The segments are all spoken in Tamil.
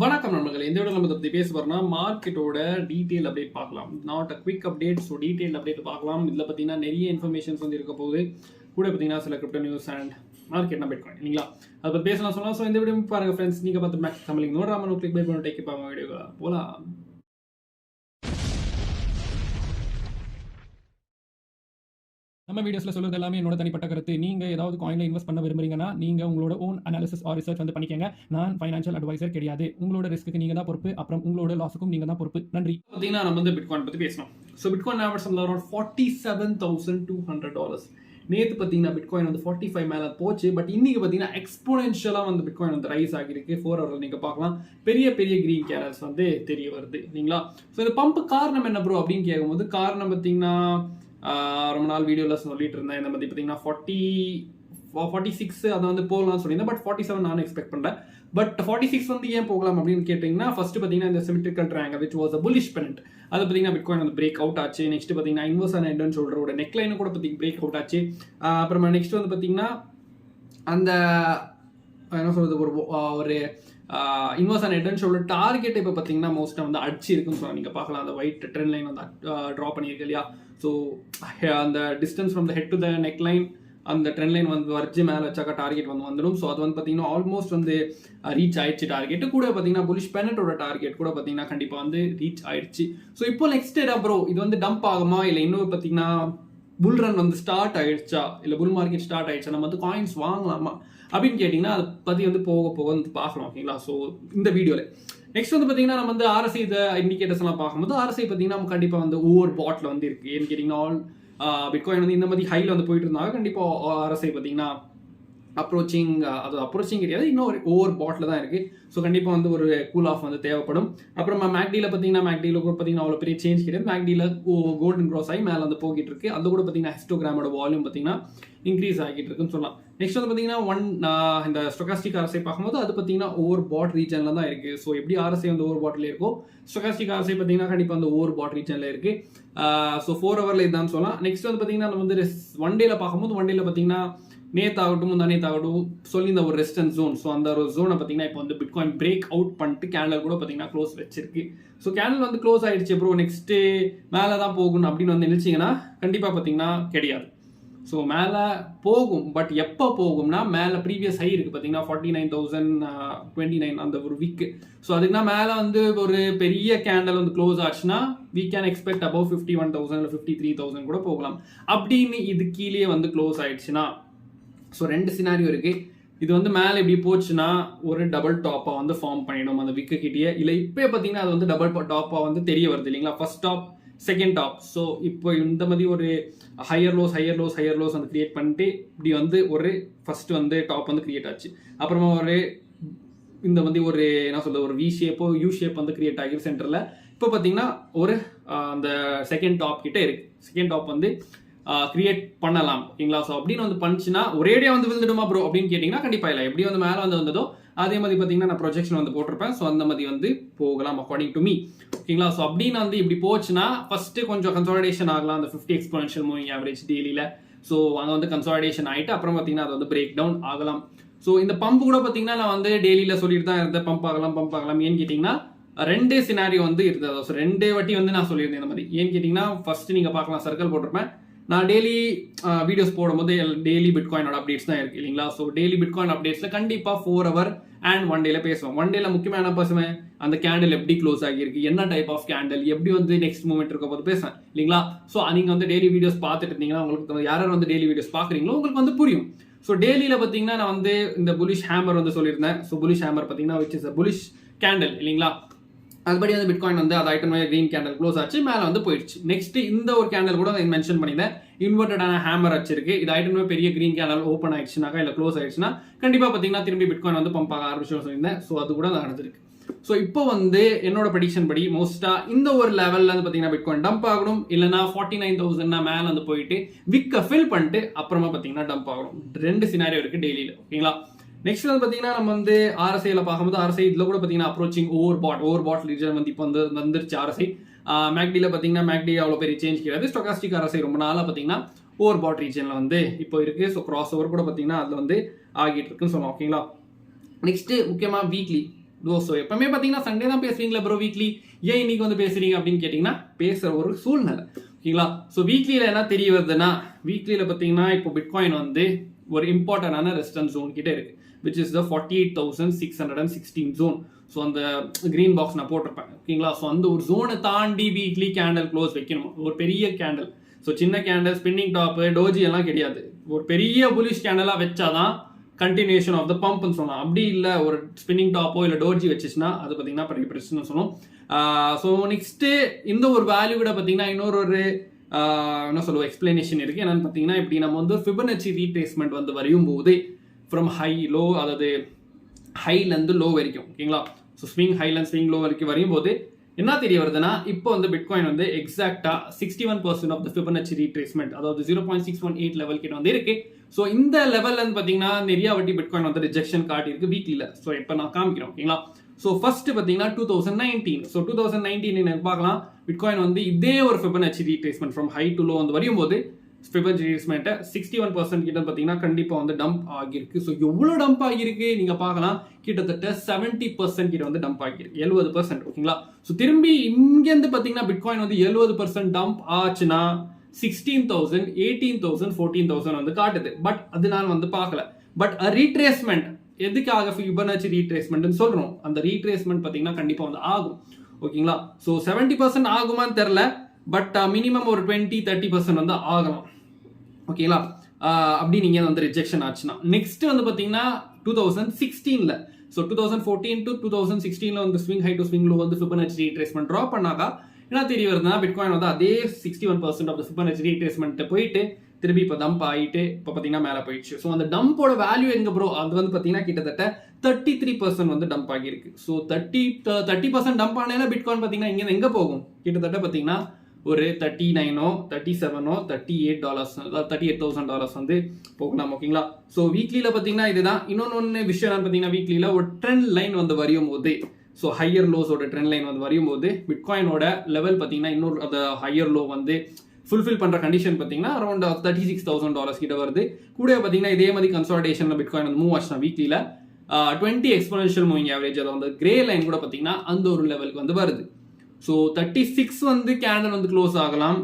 வணக்கம் நண்பர்களே. இந்த வீடியோல நம்ம பத்தி பேச போறோம்னா மார்க்கெட்டோட டீடைல் அப்டேட் பார்க்கலாம். Not a quick update, so detail update பார்க்கலாம். இதுல பார்த்தீங்கன்னா நிறைய இன்ஃபர்மேஷன்ஸ் வந்து இருக்க போகுது. கூட பார்த்தீங்கன்னா சில கிரிப்டோ நியூஸ் அண்ட் மார்க்கெட்னா பிட்காயின் இல்லைங்களா, அதை பற்றி பேசலாம் சொல்லலாம். ஸோ இந்த வீடியோ பாருங்க ஃப்ரெண்ட்ஸ். நீங்கள் பார்த்து மேக்ஸ் தமிழ் நோடாமல் கிளிக் பண்ணி டேக் இப்போ வீடியோ போகலாம். நம்ம வீடியோஸ்ல சொல்றது எல்லாமே என்னோட தனிப்பட்ட கருத்து. நீங்க ஏதாவது காயின்ல இன்வெஸ்ட் பண்ண விரும்புறீங்கன்னா நீங்க உங்களோட ஓன் அனாலிசிஸ் ஆர் ரிசர்ச் வந்து பண்ணிக்கங்க. நான் ஃபைனான்ஷியல் அட்வைசர் கிடையாது. உங்களோட ரிஸ்க்கு நீங்க தான் பொறுப்பு, அப்புறம் உங்களோட லாஸுக்கும் நீங்க தான் பொறுப்பு. நன்றி. பார்த்தீங்கன்னா நம்ம வந்து பிட்காயின் பத்தி பேசணும். ஸோ பிட்காயின் ஆவரேஜ் வந்து அரௌண்ட் $47,200. நேற்று பார்த்தீங்கன்னா பிட்காயின் வந்து 45 மேலே போச்சு. பட் இன்னைக்கு பார்த்தீங்கன்னா எக்ஸ்போனென்ஷியலாக வந்து பிட்காயின் வந்து ரைஸ் ஆகிருக்கு. 4 ஹவரில் நீங்கள் பார்க்கலாம் பெரிய பெரிய கிரீன் கேரல்ஸ் வந்து தெரிய வருது இல்லைங்களா. ஸோ இந்த பம்ப் காரணம் என்ன ப்ரோ அப்படின்னு கேட்கும்போது காரணம் பார்த்தீங்கன்னா ரொம்ப நாள் வீடியோவில் சொல்லிட்டு இருந்தேன். இந்த மாதிரி பார்த்தீங்கன்னா 46 அதை வந்து போகலாம்னு சொல்லியிருந்தேன். பட் 47 நான் எக்ஸ்பெக்ட் பண்ணுறேன். பட் 46 வந்து ஏன் போகலாம் அப்படின்னு கேட்டிங்கன்னா ஃபர்ஸ்ட் பார்த்தீங்கன்னா இந்த symmetrical triangle which was a bullish pennant அது பார்த்தீங்கன்னா பிட்காயின் வந்து பிரேக் அவுட் ஆச்சு. நெக்ஸ்ட் பார்த்தீங்கன்னா இன்வெர்ஸ் அண்ட் ஹெட் அண்ட் ஷோல்டரோட நெக்லைனு கூட பார்த்தீங்கன்னா பிரேக் அவுட் ஆச்சு. அப்புறமா நெக்ஸ்ட் வந்து பார்த்தீங்கன்னா அந்த என்ன சொல்றது ஒரு inverse and head and shoulder target இப்போ பார்த்தீங்கன்னா மோஸ்ட்டாக வந்து அடிச்சு இருக்குன்னு சொல்லலாம். நீங்கள் பார்க்கலாம் அந்த ஒயிட் ட்ரெண்ட் லைன் வந்து ட்ரா பண்ணியிருக்கு இல்லையா. ஸோ அந்த distance from the head to the neck line அந்த ட்ரெண்ட் லைன் வந்து வரைச்சி மேலே வச்சாக்கா டார்கெட் வந்து வந்துடும். ஸோ அது வந்து பார்த்தீங்கன்னா ஆல்மோஸ்ட் வந்து ரீச் ஆயிடுச்சு டார்கெட். கூட பார்த்தீங்கன்னா புலிஷ் பெனட்டோட டார்கெட் கூட பார்த்தீங்கன்னா கண்டிப்பாக வந்து ரீச் ஆயிடுச்சு. ஸோ இப்போ நெக்ஸ்ட் டே ப்ரோ இது வந்து டம்ப் ஆகுமா இல்லை இன்னும் பார்த்தீங்கன்னா புல் ரன் வந்து ஸ்டார்ட் ஆயிடுச்சா இல்லை புல் மார்க்கெட் ஸ்டார்ட் ஆயிடுச்சா, நம்ம வந்து காயின்ஸ் வாங்கலாமா அப்படின்னு கேட்டிங்கன்னா அதை பற்றி வந்து போக போக வந்து பார்க்கலாம் ஓகேங்களா. ஸோ இந்த வீடியோவில் நெக்ஸ்ட் வந்து பார்த்தீங்கன்னா நம்ம வந்து ஆர்எஸ்ஐ இதை இண்டிகேட்டர்ஸ் எல்லாம் பார்க்கும்போது ஆர்எஸ்ஐ பார்த்தீங்கன்னா நம்ம கண்டிப்பாக வந்து ஓவர் பாட்டில் வந்து இருக்குது. ஏன்னு கேட்டிங்கன்னா பிட்காயின் வந்து இந்த மாதிரி ஹையில் வந்து போயிட்டு இருந்தாங்க. கண்டிப்பாக ஆர்எஸ்ஐ பார்த்தீங்கன்னா அப்ரோச்சிங் கிடையாது, இன்னும் ஒரு ஓவர் பாட்டில் தான் இருக்குது. ஸோ கண்டிப்பாக வந்து ஒரு கூல் ஆஃப் வந்து தேவைப்படும். அப்புறமா மேக்டியில் கூட பார்த்தீங்கன்னா அவ்வளோ பெரிய சேஞ்ச் கிடையாது. மேக்டியில் கோல்டன் க்ராஸ் ஆகி மேலே வந்து போகிட்டு இருக்கு. அது கூட பார்த்தீங்கன்னா ஹிஸ்டோகிராமோட வால்யூம் பார்த்தீங்கன்னா இன்க்ரீஸ் ஆகிட்டு இருக்குன்னு சொல்லலாம். நெக்ஸ்ட் வந்து பார்த்தீங்கன்னா இந்த ஸ்டொகாஸ்டிக் ஆர்எஸ்ஐ பார்க்கும்போது அது பார்த்தீங்கன்னா ஓவர் பாட் ரீஜனில் தான் இருக்குது. ஸோ எப்படி ஆர்எஸ்ஐ வந்து ஓவர் பாட்டில் இருக்கோ ஸ்டொகாஸ்டிக் ஆர்எஸ்ஐ பார்த்தீங்கன்னா கண்டிப்பாக வந்து ஓவர் பாட் ரீஜனில் இருக்குது. ஸோ 4 ஹவரில் இதுதான் சொல்லலாம். நெக்ஸ்ட் வந்து பார்த்தீங்கன்னா நம்ம வந்து ஒன் டேல பார்க்கும்போது ஒன் டேல பார்த்தீங்கன்னா நேத்தாகட்டும் முந்தானேத்தாகட்டும் சொல்லி இந்த ஒரு ரெசிஸ்டன்ஸ் ஜோன். ஸோ அந்த ஒரு ஜோனை பார்த்தீங்கன்னா இப்போ வந்து பிட்காயின் பிரேக் அவுட் பண்ணிட்டு கேண்டில் கூட பார்த்தீங்கன்னா க்ளோஸ் வச்சிருக்கு. ஸோ கேண்டில் வந்து க்ளோஸ் ஆயிடுச்சு ப்ரோ நெக்ஸ்ட்டு மேலே தான் போகணும் அப்படின்னு வந்து நினைச்சிங்கன்னா கண்டிப்பாக பார்த்தீங்கன்னா கிடையாது. ஸோ மேலே போகும், பட் எப்போ போகும்னா மேலே ப்ரீவியஸ் ஹை இருக்குது பார்த்தீங்கன்னா 49,029 அந்த ஒரு வீக்கு. ஸோ அதுக்குன்னா மேலே வந்து ஒரு பெரிய கேண்டல் வந்து க்ளோஸ் ஆச்சுன்னா we can expect above 51,000 இல்லை 53,000 கூட போகலாம். அப்படின்னு இது கீழே வந்து க்ளோஸ் ஆயிடுச்சுன்னா ஸோ 2 சினாரியோ இருக்குது. இது வந்து மேலே இப்படி போச்சுன்னா ஒரு டபுள் டாப்பாக வந்து ஃபார்ம் பண்ணிடும் அந்த விக்கு கிட்டேயே. இல்லை இப்போ பார்த்தீங்கன்னா அது வந்து டபுள் டாப்பாக வந்து தெரிய வருது இல்லைங்களா, first top second top. So இப்போ இந்த மாதிரி ஒரு ஹையர் லோஸ் வந்து கிரியேட் பண்ணிட்டு இப்படி வந்து ஒரு ஃபர்ஸ்ட் வந்து டாப் வந்து கிரியேட் ஆச்சு. அப்புறமா ஒரு இந்த மாதிரி ஒரு என்ன சொல்றது ஒரு வி ஷேப்போ யூ ஷேப் வந்து கிரியேட் ஆகி சென்டரில் இப்போ பார்த்தீங்கன்னா ஒரு அந்த செகண்ட் டாப் கிட்ட இருக்கு. செகண்ட் டாப் வந்து கிரியேட் பண்ணலாம் ஓகேங்களா. ஸோ அப்படின்னு வந்து பண்ணிச்சுன்னா ஒரேடியாக வந்து விழுந்துடுமா ப்ரோ அப்படின்னு கேட்டிங்கன்னா கண்டிப்பாக இல்லை. எப்படி வந்து மேலே வந்து வந்ததோ அதே மாதிரி பார்த்தீங்கன்னா நான் ப்ரொஜெக்ஷன் வந்து போட்டிருப்பேன். ஸோ அந்த மாதிரி வந்து போகலாம் அக்கார்டிங் டு மீ ஓகேங்களா. ஸோ அப்படின்னு வந்து இப்படி போச்சுன்னா ஃபர்ஸ்ட் கொஞ்சம் கன்சாலிடேஷன் ஆகலாம் அந்த 50 எக்ஸ்போனென்ஷியல் மூவிங் ஆவரேஜ் டெய்லியில். ஸோ அங்கே வந்து கன்சாலிடேஷன் ஆகிட்டு அப்புறம் பார்த்தீங்கன்னா அது வந்து பிரேக் டவுன் ஆகலாம். ஸோ இந்த பம்ப் கூட பார்த்தீங்கன்னா நான் வந்து டெய்லியில் சொல்லிட்டு தான் இருந்தேன் பம்ப் ஆகலாம் ஏன்னு கேட்டிங்கன்னா 2 சினாரியோ வந்து இருந்தது. ஸோ 2 வாட்டி வந்து நான் சொல்லியிருந்தேன் இந்த மாதிரி. ஏன்னு கேட்டிங்கன்னா ஃபர்ஸ்ட் நீங்கள் பார்க்கலாம் சர்க்கிள் போட்டிருப்பேன். நான் டெய்லி வீடியோஸ் போடும்போது டெய்லி பிட்காயினோட அப்டேட்ஸ் தான் இருக்குது இல்லைங்களா. ஸோ டெய்லி பிட்காயின் அப்டேட்ஸில் கண்டிப்பாக 4 ஹவர் அண்ட் 1 டேல பேசுவோம். 1 டேல முக்கியமாக என்ன பேசுவேன், அந்த கேண்டில் எப்படி க்ளோஸ் ஆகியிருக்கு, என்ன டைப் ஆஃப் கேண்டில், எப்படி வந்து நெக்ஸ்ட் மூமெண்ட் இருக்க போது பேசுவேன் இல்லைங்களா. ஸோ நீங்கள் வந்து டெய்லி வீடியோஸ் பார்த்துட்டு இருந்தீங்கன்னா உங்களுக்கு யாரும் வந்து டெய்லி வீடியோஸ் பார்க்குறீங்களோ உங்களுக்கு வந்து புரியும். ஸோ டெய்லியில் பார்த்தீங்கன்னா நான் வந்து இந்த புலிஷ் ஹேமர் வந்து சொல்லியிருந்தேன். ஸோ புலிஷ் ஹேமர் பார்த்தீங்கன்னா which is a bullish candle இல்லைங்களா. அதுபடி வந்து பிட்காயின் வந்து அது ஐட்டம் கிரீன் கேண்டில் க்ளோஸ் ஆச்சு மேலே வந்து போயிடுச்சு. நெக்ஸ்ட் இந்த ஒரு கேண்டில் கூட நான் மென்ஷன் பண்ணியிருந்தேன், இன்வெர்டடான ஹேமர் வச்சிருக்கு. இது ஐட்டம் பெரிய கிரீன் கேண்டில் ஓப்பன் ஆயிடுச்சுனாக்கா இல்லை க்ளோஸ் ஆயிடுச்சுன்னா கண்டிப்பாக பார்த்தீங்கன்னா திரும்பி பிட்காயின் வந்து பம்ப் ஆக ஆரம்பிச்சு சொல்லியிருந்தேன். ஸோ அது கூட நடந்திருக்கு. ஸோ இப்போ வந்து என்னோட ப்ரெடிக்ஷன் படி மோஸ்ட்டாக இந்த ஒரு லெவலில் வந்து பார்த்தீங்கன்னா பிட்காயின் டம்ப் ஆகணும், இல்லைனா 49,000 மேலே வந்து போயிட்டு விக்க ஃபில் பண்ணிட்டு அப்புறமா பார்த்தீங்கன்னா டம்ப் ஆகணும். 2 சினாரியோ இருக்குது டெய்லியில் ஓகேங்களா. நெக்ஸ்ட் வந்து பார்த்தீங்கன்னா நம்ம வந்து ஆர்எஸ்ஐல பார்க்கும்போது ஆர்எஸ்ஐ இதில் கூட பார்த்தீங்கன்னா அப்ரோச்சிங் ஓவர் பாட் ரீஜன் வந்து இப்போ வந்து வந்துருச்சு ஆர்எஸ்ஐ. மேக்டியில் பார்த்தீங்கன்னா மேக்டி அவ்வளோ பெரிய சேஞ்ச் கிடையாது. ஸ்டொகாஸ்டிக் ஆர்எஸ்ஐ ரொம்ப நாளாக பார்த்தீங்கன்னா ஓவர் பாட் ரீஜனில் வந்து இப்போ இருக்குது. ஸோ கிராஸ் ஓவர் கூட பார்த்தீங்கன்னா அதில் வந்து ஆகிட்டு இருக்குன்னு சொல்லலாம் ஓகேங்களா. நெக்ஸ்ட்டு முக்கியமாக ஸோ எப்பவுமே பார்த்தீங்கன்னா சண்டே தான் பேசுவீங்களா ப்ரோ வீக்லி, ஏன் இன்னைக்கு வந்து பேசுறீங்க அப்படின்னு கேட்டிங்கன்னா பேசுகிற ஒரு சூழ்நிலை. ஓகேங்களா? ஸோ வீக்லியில் என்ன தெரிய வருதுன்னா, வீக்லியில் பார்த்தீங்கன்னா இப்போ பிட்காயின் வந்து ஒரு இம்பார்ட்டண்டான ரெசிஸ்டன்ஸ் ஜோன் கிட்ட இருக்கு, which is the 48,616 zone. So அந்த கிரீன் பாக்ஸ் நான் போட்டிருப்பேன். ஓகேங்களா? ஸோ அந்த ஒரு ஜோனை தாண்டி வீக்லி கேண்டல் க்ளோஸ் வைக்கணும், ஒரு பெரிய கேண்டல். ஸோ சின்ன கேண்டல், ஸ்பின்னிங் டாப்பு, டோஜி எல்லாம் கிடையாது. ஒரு பெரிய புலிஷ் கேண்டலாக வச்சாதான் கண்டினியூஷன் ஆஃப் த பம்ப்னு சொல்லலாம். அப்படி இல்லை ஒரு ஸ்பின்னிங் டாப்போ இல்லை டோஜி வச்சுச்சுன்னா அது பார்த்தீங்கன்னா பெரிய பிரச்சனை சொல்லணும். ஸோ நெக்ஸ்ட்டு இந்த ஒரு வேல்யூ கூட பார்த்தீங்கன்னா இன்னொரு என்ன சொல்லுவோம் எக்ஸ்பிளனேஷன் இருக்குது. என்னென்னு பார்த்தீங்கன்னா இப்படி நம்ம வந்து ஃபிபனச்சி ரீட்ரேஸ்மெண்ட் வந்து வரையும் போது ஃப்ரம் ஹை லோ, அதாவது ஹைலேருந்து லோ வரைக்கும். ஓகேங்களா? ஸோ ஸ்விங் ஹைலேருந்து ஸ்விங் லோ வரைக்கும் வரையும் போது என்ன தெரிய வருதுன்னா, இப்போ வந்து பிட்காயின் வந்து எக்ஸாக்டா 61% ஆஃப் த ஃபிபனச்சி ரீட்ரேஸ்மெண்ட், அதாவது 0.618 லெவல் கிட்ட வந்து இருக்கு. ஸோ இந்த லெவல்ல இருந்து பார்த்தீங்கன்னா நிறைய வாட்டி பிட்காயின் வந்து ரிஜெக்ஷன் காட்டியிருக்கு வீக்லியில். ஸோ இப்போ நான் காமிக்கிறேன். ஓகேங்களா? ஸோ ஃபர்ஸ்ட் பார்த்தீங்கன்னா 2019. ஸோ 2019 எனக்கு பார்க்கலாம் பிட்காயின் வந்து இதே ஒரு Fibonacci retracement from high to low வந்து வரையும் போது ஃபிபனச்சி ரீட்ரேஸ்மெண்ட்டை 61% கிட்ட பார்த்தீங்கன்னா கண்டிப்பாக வந்து டம்ப் ஆகியிருக்கு. ஸோ எவ்வளோ டம்ப் ஆகியிருக்கு நீங்கள் பார்க்கலாம், கிட்டத்தட்ட 70% கிட்ட வந்து டம்ப் ஆகியிருக்கு, 70%. ஓகேங்களா? ஸோ திரும்பி இங்கேருந்து பார்த்தீங்கன்னா பிட்காயின் வந்து 70% டம்ப் ஆச்சுன்னா 16,000, 18,000, 14,000 வந்து காட்டுது. பட் அதனால வந்து பார்க்கல. பட் ரீட்ரேஸ்மெண்ட் எதுக்காக ஃபிபனச்சி ரீட்ரேஸ்மெண்ட்னு சொல்றோம், அந்த ரீட்ரேஸ்மெண்ட் பார்த்தீங்கன்னா கண்டிப்பாக வந்து ஆகும். ஓகேங்களா? ஸோ 70% ஆகுமான்னு தெரில, பட் மினிமம் ஒரு 20-30% வந்து ஆகலாம். ஓகேங்களா? அப்படி நீங்கள் வந்து ரிஜெக்ஷன் ஆச்சுன்னா நெக்ஸ்ட் வந்து பார்த்தீங்கன்னா 2016ல், ஸோ 2014 to 2016ல் வந்து swing high to swing low வந்து ஃபிபனச்சி ரீட்ரேஸ்மெண்ட் ட்ராப் பண்ணாக்கா என்ன தெரிய வருதுன்னா, பிட்காயின் வந்து அதே 61% ஆஃப் த ஃபிபனச்சி ரீட்ரேஸ்மெண்ட் போயிட்டு திரும்பி இப்போ டம்ப் ஆகிட்டு இப்போ பார்த்தீங்கன்னா மேலே போயிடுச்சு. ஸோ அந்த டம்போட வேல்யூ எங்கே ப்ரோ, அது வந்து பார்த்தீங்கன்னா கிட்டத்தட்ட 33% வந்து டம்ப் ஆகியிருக்கு. ஸோ 30% டம்ப் ஆனால பிட்காயின் பார்த்தீங்கன்னா இங்கே எங்கே போகும், கிட்டத்தட்ட பார்த்தீங்கன்னா ஒரு $39, $37, $38, $38,000 வந்து போகலாம். ஓகேங்களா? ஸோ வீக்லியில் பார்த்தீங்கன்னா இதுதான். இன்னொன்று விஷயம் என்னன்னு பார்த்தீங்கன்னா, வீக்லியில் ஒரு ட்ரெண்ட் லைன் வந்து வரையும் போது, ஸோ ஹையர் லோஸோட ட்ரெண்ட் லைன் வந்து வரையும் போது பிட்காயினோட லெவல் பார்த்தீங்கன்னா இன்னொரு அந்த ஹையர் லோ வந்து ஃபுல்ஃபில் பண்ணுற கண்டிஷன் பார்த்தீங்கன்னா அரௌண்ட் $36,000 கிட்ட வருது. கூட பார்த்தீங்கன்னா இதே மாதிரி கன்சாலிடேஷனில் பிட்காயின் வந்து மூவ் ஆச்சுன்னா வீக்லியில் 20 எக்ஸ்போனென்ஷியல் மூவிங் ஆவரேஜ், அதாவது அந்த கிரே லைன் கூட பார்த்தீங்கன்னா அந்த ஒரு லெவலுக்கு வந்து வருது. ஸோ 36 வந்து கேண்டல் வந்து க்ளோஸ் ஆகலாம்.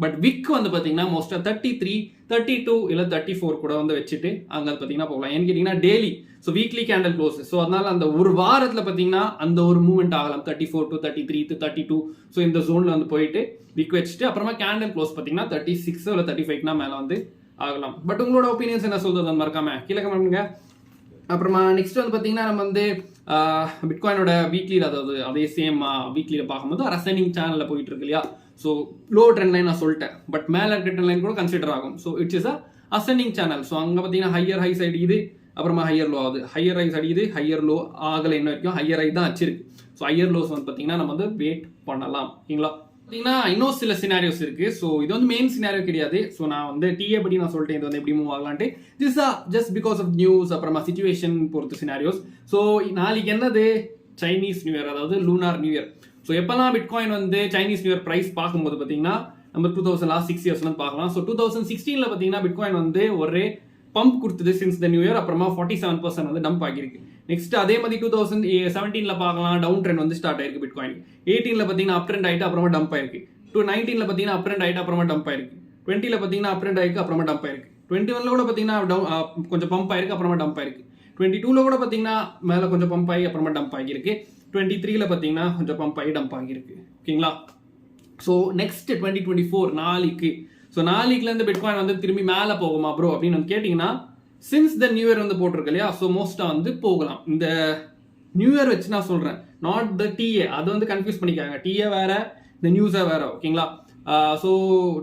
பட் விக் வந்து பார்த்தீங்கன்னா மோஸ்ட்டாக 33, 32 இல்லை 34 கூட வந்து வச்சுட்டு அங்கே பார்த்தீங்கன்னா போகலாம். ஏன்னு கேட்டிங்கன்னா daily, so weekly candle close. So அதனால அந்த ஒரு வாரத்தில் பார்த்தீங்கன்னா அந்த ஒரு மூவ்மெண்ட் ஆகலாம் 34 to 33 to 32. ஸோ இந்த ஜோனில் வந்து போயிட்டு விக் வச்சுட்டு அப்புறமா கேண்டல் க்ளோஸ் பார்த்தீங்கன்னா 36 இல்லை 35னா மேலே வந்து ஆகலாம். பட் உங்களோட ஒப்பீனியன்ஸ் என்ன சொல்றது அந்த மறக்காம கீழே கமெண்ட் பண்ணுங்க. அப்புறமா நெக்ஸ்ட் வந்து பார்த்தீங்கன்னா நம்ம வந்து பிட்காயினோட வீக்லியில், அதாவது அதே சேம் வீக்லியில் பார்க்கும்போது அசெண்டிங் சேனலில் போயிட்டு இருக்கு இல்லையா. ஸோ லோ ட்ரெண்ட் லைன் நான் சொல்லிட்டேன், பட் மேலே இருக்க ட்ரெண்ட் லைன் கூட கன்சிடர் ஆகும். So it's is ascending channel. So அங்கே பார்த்தீங்கன்னா ஹையர் ஹைஸ் அடிக்குது, அப்புறமா ஹையர் லோ ஆகுது, ஹையர் ரைஸ் அடிக்குது, ஹையர் லோ ஆகலை, இன்ன வரைக்கும் ஹையர் ஹை தான் வச்சிருக்கு. ஸோ ஹையர் லோஸ் வந்து பார்த்தீங்கன்னா நம்ம வந்து வெயிட் பண்ணலாம். ஓகேங்களா? பார்த்தீங்கன்னா இன்னும் சில சினாரியோஸ் இருக்கு. ஸோ இது வந்து மெயின் சினாரியோ கிடையாது. ஸோ நான் வந்து டிஏ படி நான் சொல்லிட்டேன் இது வந்து எப்படி மூவ் ஆகலான்ட்டு. This are just because of news, அப்புறமா சிச்சுவேஷன் பொறுத்து சினாரியோஸ். ஸோ நாளைக்கு என்னது சைனீஸ் நியூ இயர், அதாவது லூனார் நியூ இயர். ஸோ எப்பெல்லாம் பிட்காயின் வந்து சைனீஸ் நியூ இயர் ப்ரைஸ் பார்க்கும்போது பார்த்தீங்கன்னா நம்ம 6 இயர்ஸ் வந்து பார்க்கலாம். ஸோ 2016ல் பார்த்தீங்கன்னா பிட்காயின் வந்து ஒரே பம்ப் கொடுத்தது சின்ஸ் த நியூ இயர், அப்புறமா 47% வந்து டம்ப் ஆகிருக்கு. நெக்ஸ்ட் அதே மாதிரி 2017ல் பார்க்கலாம் டவுன் ட்ரெண்ட் வந்து ஸ்டார்ட் ஆயிருக்கு பிட்காயின். 18ல் பார்த்தீங்கன்னா அப் ட்ரெண்ட் ஆகிட்டு அப்புறமா டம்ப் ஆயிருக்கு. 19ல் பார்த்தீங்கன்னா அப் ட்ரெண்ட் ஆகிட்டு அப்புறமா டம்ப் ஆயிருக்கு. 20ல் பார்த்தீங்கன்னா அப் ட்ரெண்ட் ஆயிருக்கு அப்புறமா டம்ப் ஆயிருக்கு. 21ல் கூட பார்த்தீங்கன்னா கொஞ்சம் பம்ப் ஆயிருக்கு அப்புறமா டம்ப் ஆயிருக்கு. 22ல் கூட பார்த்தீங்கன்னா மேலே கொஞ்சம் பம்ப் ஆகி அப்புறமா டம்ப் ஆகிருக்கு. 23ல் பார்த்தீங்கன்னா கொஞ்சம் பம்ப் ஆகி டம்ப் ஆகிருக்கு. ஓகேங்களா? ஸோ நெக்ஸ்ட் 2024 நாளைக்கு, ஸோ நாளைக்குலேருந்து பிட்காயின் வந்து திரும்பி மேலே போகுமா ப்ரோ அப்படின்னு வந்து கேட்டிங்கன்னா, சின்ஸ் த நியூ இயர் வந்து போட்டிருக்கு இல்லையா, ஸோ மோஸ்ட்டாக வந்து போகலாம். இந்த நியூ இயர் வச்சு நான் சொல்கிறேன், நாட் த டிஏ, அது வந்து கன்ஃபியூஸ் பண்ணிக்காங்க. டிஏ வேற, இந்த நியூஸே வேற. ஓகேங்களா? ஸோ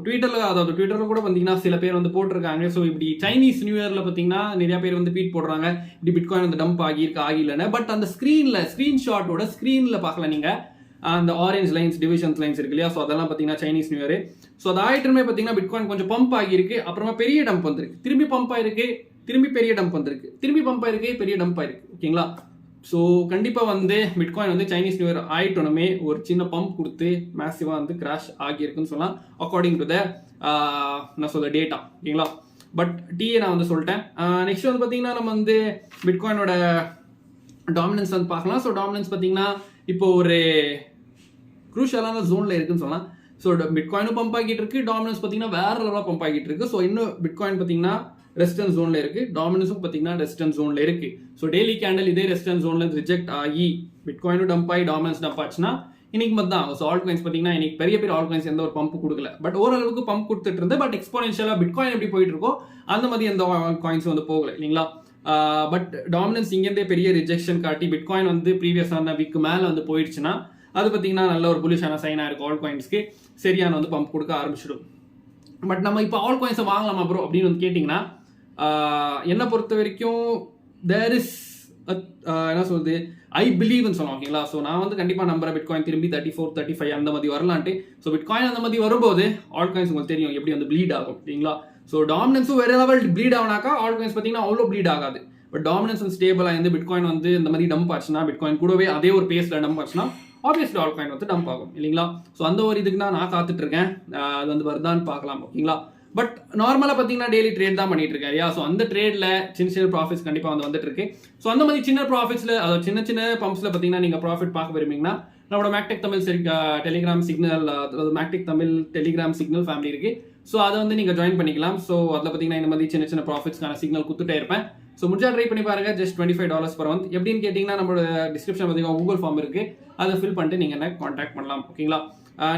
ட்விட்டரில் கூட பார்த்தீங்கன்னா சில பேர் வந்து போட்டிருக்காங்க. ஸோ இப்படி சைனீஸ் நியூ இயரில் பார்த்தீங்கன்னா நிறைய பேர் வந்து ட்வீட் போடுறாங்க, இப்படி பிட்காயின் வந்து டம்ப் ஆகியிருக்கு ஆகிலன்னு. பட் அந்த ஸ்க்ரீன்ஷாட்டோட ஸ்க்ரீனில் பார்க்கல நீங்கள், அந்த ஆரஞ்ச் லைன்ஸ், டிவிஷன்ஸ் லைன்ஸ் இருக்கு இல்லையா, ஸோ அதெல்லாம் பார்த்தீங்கன்னா சைனீஸ் நியூ இயர். ஸோ அது ஆயிட்டுமே பார்த்தீங்கன்னா பிட்காயின் கொஞ்சம் பம்ப் ஆகியிருக்கு, அப்புறமா பெரிய டம்ப் வந்திருக்கு, திரும்பி பம்ப் ஆயிருக்கு, திரும்பி பெரிய டம்ப் வந்திருக்கு, திரும்பி பம்ப் ஆயிருக்கு, பெரிய டம்ப் ஆயிருக்கு. ஓகேங்களா? ஸோ கண்டிப்பாக வந்து பிட்காயின் வந்து சைனீஸ் நியூ இயர் ஆயிட்டோனுமே ஒரு சின்ன பம்ப் கொடுத்து மேசிவாக வந்து கிராஷ் ஆகியிருக்குன்னு சொல்லலாம், அக்கார்டிங் டு த நான் சொல்ல டேட்டா. ஓகேங்களா? பட் டிஏ நான் வந்து சொல்லிட்டேன். நெக்ஸ்ட் வந்து பார்த்தீங்கன்னா நம்ம வந்து பிட்காயினோட டாமினன்ஸ் வந்து பார்க்கலாம். ஸோ டாமினன்ஸ் பார்த்தீங்கன்னா இப்போ ஒரு குரூஷியலான ஜோனில் இருக்குன்னு சொல்லலாம். ஸோ பிட்காயினும் பம்ப் ஆகிட்டு இருக்கு, டாமினன்ஸ் பார்த்தீங்கன்னா வேற லெவலாக பம்ப் ஆகிட்டு இருக்கு. ஸோ இன்னும் பிட்காயின் பார்த்தீங்கன்னா ரெசிஸ்டன்ஸ் ஜோனில் இருக்கு, டாமினன்ஸும் பார்த்தீங்கன்னா ரெசிஸ்டன்ஸ் ஜோனில் இருக்கு. ஸோ டெய்லி கேண்டல் இதே ரெசிஸ்டன்ஸ் ஜோனில் ரிஜெக்ட் ஆகி பிட்காயினும் டம்ப் ஆகி டாமினன்ஸ் டம்ப் ஆச்சுன்னா இன்னைக்கு மட்டும் தான். ஸோ ஆல்ட் காயின்ஸ் பார்த்தீங்கன்னா இன்னைக்கு பெரிய ஆல்ட் காயின்ஸ் எந்த ஒரு பம்ப் கொடுக்கல, பட் ஓரளவுக்கு பம்ப் கொடுத்துட்டு இருந்து. பட் எக்ஸ்போனென்ஷியலாக பிட்காயின் எப்படி போயிட்டு இருக்கோ அந்த மாதிரி எந்த காயின்ஸ் வந்து போகல இல்லைங்களா. பட் டாமினன்ஸ் இங்கேருந்தே பெரிய ரிஜெக்ஷன் காட்டி பிட்காயின் வந்து ப்ரீவியஸான வீக்கு மேலே வந்து போயிடுச்சுன்னா அது பார்த்தீங்கன்னா நல்ல ஒரு புலிஷான சைனாக இருக்கும். ஆல்ட் காயின்ஸ்க்கு சரியான வந்து பம்ப் கொடுக்க ஆரம்பிச்சிடும். பட் நம்ம இப்போ ஆல்ட் காயின்ஸை வாங்கலாமா ப்ரோ அப்படின்னு வந்து கேட்டிங்கன்னா என்னை பொறுத்த வரைக்கும் தேர் இஸ் என்ன சொல்றது, ஐ பிலீவ்னு சொல்லுவோம் ஓகேங்களா. ஸோ நான் வந்து கண்டிப்பாக நம்புறேன் பிட்காயின் திரும்பி 34, 35 அந்த மாதிரி வரலான்ட்டு. ஸோ பிட்காயின் அந்த மாதிரி வரும்போது ஆல்ட் காயின்ஸ் உங்களுக்கு தெரியும் எப்படி வந்து ப்ளீட் ஆகும் இல்லைங்களா. ஸோ டாமினன்ஸும் வேற லெவல் ப்ளீட் ஆகுனாக்கா ஆல்ட் காயின்ஸ் பார்த்தீங்கன்னா அவ்வளோ ப்ளீட் ஆகாது. பட் டாமினன்ஸ் ஸ்டேபிளாக இருந்து பிட்காயின் வந்து இந்த மாதிரி டம்ப் ஆச்சுன்னா, பிட்காயின் கூடவே அதே ஒரு பேஸில் டம்ப் ஆச்சுன்னா ஆப்வியஸ்லி ஆல்ட் காயின் வந்து டம்ப் ஆகும் இல்லைங்களா. ஸோ அந்த ஒரு இதுக்கு தான் நான் காத்துட்டு இருக்கேன், அது வந்து வருதான்னு பார்க்கலாம் ஓகேங்களா. பட் நார்மலாக பார்த்தீங்கன்னா டெய்லி ட்ரேட் தான் பண்ணிட்டு இருக்கேன் இல்லையா. ஸோ அந்த ட்ரேட்ல சின்ன ப்ராஃபிட்ஸ் கண்டிப்பாக வந்து வந்துட்டு இருக்கு. ஸோ அந்த மாதிரி சின்ன ப்ராஃபிட்ஸ்ல, அதாவது சின்ன பம்ப்ஸ்ல பார்த்தீங்கன்னா நீங்க ப்ராஃபிட் பார்க்க விரும்புறீங்கன்னா நம்மளோட மேக்டெக் தமிழ் டெலிகிராம் சிக்னல், அதாவது மேக்டெக் தமிழ் டெலிகிராம் சிக்னல் ஃபேமிலி இருக்கு. ஸோ அதை வந்து நீங்க ஜாயின் பண்ணிக்கலாம். ஸோ அதில் பார்த்தீங்கன்னா இந்த மாதிரி சின்ன ப்ராஃபிட்ஸ்க்கான சிக்னல் கொடுத்துட்டே இருப்பேன். ஸோ முடிஞ்சா ட்ரை பண்ணி பாருங்க. Just $25 per month. எப்படின்னு கேட்டிங்கன்னா நம்மளோட டிஸ்கிரிப்ஷன் பார்த்தீங்கன்னா கூகுள் ஃபார்ம் இருக்கு, அதை ஃபில் பண்ணிட்டு நீங்க என்ன கான்டாக்ட் பண்ணலாம் ஓகேங்களா.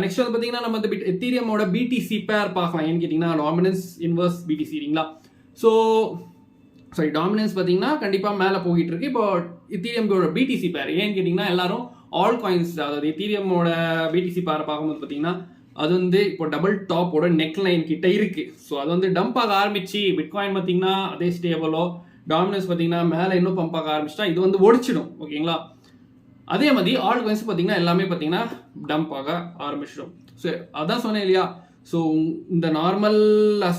நெக்ஸ்ட் வந்து பார்த்தீங்கன்னா நம்ம வந்து எத்தீரியமோட பிடிசி பேர் பார்க்கலாம். ஏன்னு கேட்டிங்கன்னா டாமினன்ஸ் இன்வர்ஸ் பிடிசி இல்லைங்களா. ஸோ சாரி டாமினன்ஸ் பார்த்தீங்கன்னா கண்டிப்பாக மேலே போயிட்டு இருக்கு. இப்போ எத்தீரியமோட பிடிசி பேர் ஏன்னு கேட்டிங்கன்னா எல்லாரும் ஆல் காயின்ஸ், அதாவது எத்தீரியமோட பிடிசி பேரை பார்க்கும்போது பார்த்தீங்கன்னா அது வந்து இப்போ டபுள் டாப்போட நெக் லைன் கிட்ட இருக்கு. ஸோ அது வந்து டம்ப் ஆக ஆரம்பிச்சு பிட்காயின் பார்த்தீங்கன்னா அதே ஸ்டேபிளோ, டாமினன்ஸ் பார்த்தீங்கன்னா மேலே இன்னும் பம்ப் ஆக ஆரம்பிச்சிட்டா இது வந்து ஒடிச்சிடும் ஓகேங்களா. அதே மாதிரி ஆல்ட் காயின்ஸ் பார்த்தீங்கன்னா எல்லாமே பார்த்தீங்கன்னா டம்ப் ஆக ஆரம்பிச்சிடும். ஸோ அதான் சொன்னேன் இல்லையா. ஸோ இந்த நார்மல்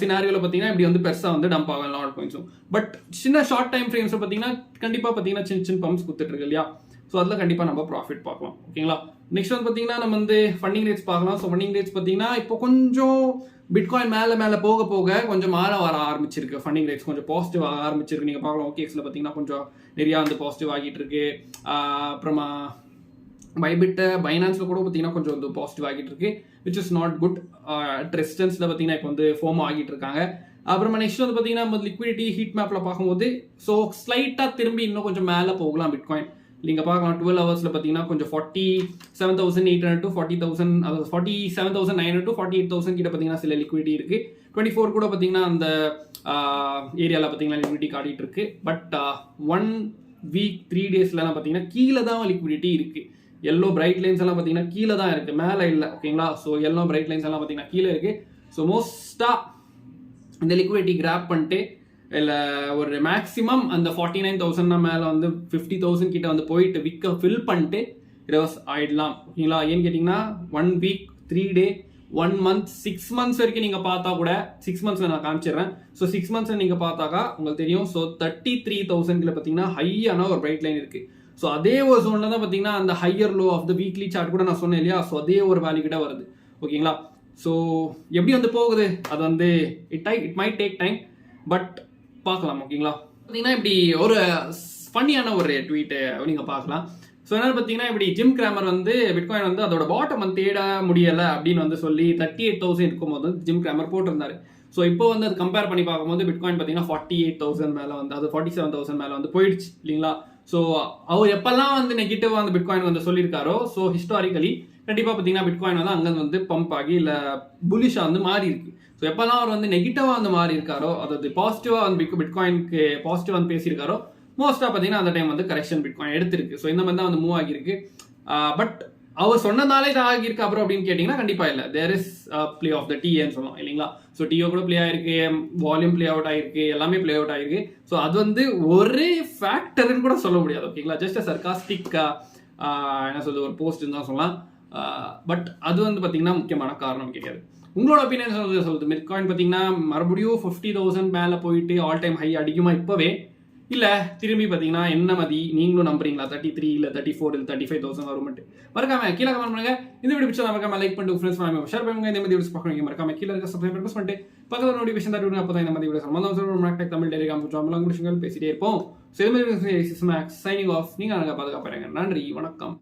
சினாரியோவில் பார்த்தீங்கன்னா இப்படி வந்து பெருசாக வந்து டம்ப் ஆகும் ஆல்ட் காயின்ஸும். பட் சின்ன ஷார்ட் டைம் ஃப்ரேம்ஸ் பார்த்தீங்கன்னா கண்டிப்பாக பார்த்தீங்கன்னா சின்ன பம்ப்ஸ் கொடுத்துட்டு இருக்கு இல்லையா. ஸோ அதில் கண்டிப்பாக நம்ம ப்ராஃபிட் பார்க்கலாம் ஓகேங்களா. நெக்ஸ்ட் வந்து பார்த்தீங்கன்னா நம்ம வந்து ஃபண்டிங் ரேட்ஸ் பார்க்கலாம். ஸோ ஃபண்டிங் ரேட்ஸ் பார்த்தீங்கன்னா இப்போ கொஞ்சம் பிட்காயின் மேலே போக கொஞ்சம் மாற வர ஆரம்பிச்சிருக்கு. ஃபண்டிங் ரேட்ஸ் கொஞ்சம் பாசிட்டிவ் ஆக ஆரம்பிச்சிருக்கு. நீங்கள் பார்க்கலாம் ஓகேஎக்ஸில் பார்த்தீங்கன்னா கொஞ்சம் நிறையா வந்து பாசிட்டிவ் ஆகிட்டு இருக்கு. அப்புறமா பைனான்ஸில் கூட பார்த்தீங்கன்னா கொஞ்சம் வந்து பாசிட்டிவ் ஆகிட்டு இருக்கு, விச் இஸ் நாட் குட். ரெசிஸ்டன்ஸில் பார்த்தீங்கன்னா இப்போ வந்து ஃபோமோ ஆகிட்டு இருக்காங்க. அப்புறமா நெக்ஸ்ட் வந்து பார்த்தீங்கன்னா நம்ம லிக்விடிட்டி ஹீட் மேப்பில் பார்க்கும்போது ஸோ ஸ்லைட்டாக திரும்பி இன்னும் கொஞ்சம் மேலே போகலாம் பிட்காயின். நீங்கள் பார்க்கலாம் 12 hours பார்த்தீங்கன்னா கொஞ்சம் 47,800 to 40,000, அதாவது 47,900 to 48,000 கிட்ட பார்த்தீங்கன்னா சில லிக்விடிட்டி இருக்கு. 24 கூட பார்த்தீங்கன்னா அந்த ஏரியாவில் பார்த்தீங்கன்னா லிக்விடிட்டி காட்டிட்டு இருக்கு. பட் 1 week 3 daysலாம் பார்த்தீங்கன்னா கீழே தான் லிக்விடிட்டி இருக்கு. எல்லோ பிரைட் லைன்ஸ் எல்லாம் பார்த்தீங்கன்னா கீழே தான் இருக்கு, மேலே இல்லை ஓகேங்களா. ஸோ எல்லோ பிரைட் லைன்ஸ் எல்லாம் பார்த்தீங்கன்னா கீழே இருக்கு. ஸோ மோஸ்டா இந்த லிக்விடிட்டி கிராப் பண்ணிட்டு இல்லை ஒரு மேக்ஸிமம் அந்த 49,000 மேலே வந்து 50,000 கிட்ட வந்து போயிட்டு விற்க ஃபில் பண்ணிட்டு ரிவர்ஸ் ஆயிடலாம் ஓகேங்களா. ஏன்னு கேட்டிங்கன்னா 1 week 3 day 1 month 6 months வரைக்கும் நீங்கள் பார்த்தா கூட 6 monthsல நான் காமிச்சிடுறேன். ஸோ 6 monthsல நீங்கள் பார்த்தாக்கா உங்களுக்கு தெரியும். ஸோ 33,000 பார்த்தீங்கன்னா ஹையான ஒரு பிரைட் லைன் இருக்கு. ஸோ அதே ஒரு ஜோன்ல தான் பார்த்தீங்கன்னா அந்த higher low of the weekly chart கூட நான் சொன்னேன் இல்லையா. ஸோ அதே ஒரு வேல்யூ கிட்ட வருது ஓகேங்களா. ஸோ எப்படி வந்து போகுது அது வந்து it might take time, but பார்க்கலாம் ஓகேங்களா. பார்த்தீங்கன்னா இப்படி ஒரு ஃபன்னியான ஒரு ட்வீட் நீங்கள் பார்க்கலாம். ஸோ என்ன பார்த்தீங்கன்னா இப்படி ஜிம் கிராமர் வந்து பிட்காயின் வந்து அதோட பாட்டம் வந்து தேட முடியலை அப்படின்னு வந்து சொல்லி 38,000 இருக்கும்போது வந்து ஜிம் கிராமர் போட்டிருந்தாரு. ஸோ இப்போ வந்து அது கம்பேர் பண்ணி பார்க்கும்போது பிட்காயின் பார்த்தீங்கன்னா 48,000 மேலே வந்து, அது 47,000 மேலே வந்து போயிடுச்சு இல்லைங்களா. ஸோ அவர் எப்பெல்லாம் வந்து நெகட்டிவாக வந்து பிட்காயின் வந்து சொல்லியிருக்காரோ, ஸோ ஹிஸ்டாரிக்கலி கண்டிப்பாக பார்த்தீங்கன்னா பிட்காயின் வந்து அங்கே வந்து பம்ப் ஆகி இல்லை புலிஷாக வந்து மாறி இருக்கு. ஸோ எப்பெல்லாம் அவர் வந்து நெகட்டிவாக வந்து மாறி இருக்காரோ, அதாவது பாசிட்டிவாக வந்து பிட்காயினுக்கு பாசிட்டிவ் வந்து பேசியிருக்காரோ, மோஸ்ட்டாக பார்த்தீங்கன்னா அந்த டைம் வந்து கரெக்ஷன் பிட்காயின் எடுத்திருக்கு. ஸோ இந்த மாதிரி தான் வந்து மூவ் ஆகியிருக்கு. பட் அவர் சொன்னதாலே இது ஆகியிருக்கு அப்புறம் அப்படின்னு கேட்டிங்கன்னா கண்டிப்பாக இல்லை. There is play of the டிஏன்னு சொல்லலாம் இல்லைங்களா. ஸோ டிஓ கூட பிளே ஆயிருக்கு, வால்யூம் பிளே அவுட் ஆயிருக்கு, எல்லாமே பிளே அவுட் ஆயிருக்கு. ஸோ அது வந்து ஒரே ஃபேக்டர்னு கூட சொல்ல முடியாது ஓகேங்களா. ஜஸ்ட் சர்காஸ்டிக் என்ன சொல்றது ஒரு போஸ்ட்னு தான் சொல்லலாம். பட் அது வந்து பார்த்தீங்கன்னா முக்கியமான காரணம் கிடையாது. உங்களோட ஒப்பீனியன் சொல்லுது பிட்காயின் பார்த்தீங்கன்னா மறுபடியும் 50,000 மேலே போயிட்டு ஆல் டைம் ஹை அடிக்குமா இப்போவே, இல்லை திரும்பி பார்த்தீங்கன்னா என்ன மாதிரி நீங்களும் நம்புறீங்களா 33 இல்லை 34 இல்லை 35,000 வரும்ட்டு மறக்காம கீழே கமெண்ட் பண்ணுங்க. இந்த வீடியோ பிடிச்சா மறக்காம லைக் பண்ணிட்டு ஃப்ரெண்ட்ஸ் ஷேர் பண்ணுங்க. இந்த மாதிரி வீடியோஸ் பார்க்கணும் மறக்காம கீழே இருக்க சப்ஸ்கிரைப் பண்ணிட்டு பக்கத்தில் நோட்டிஃபிகேஷன் தட்டி விடுங்க. அப்போ தான் இந்த மாதிரி வீடியோ சம்பந்தம் தமிழ் டெலிகிராம் விஷயங்கள் பேசிட்டே இருப்போம். ஸோ இது மாதிரி மேக்ஸ் சைனிங் ஆஃப். நீங்கள் அழகாக பாதுகாப்பாருங்க. நன்றி, வணக்கம்.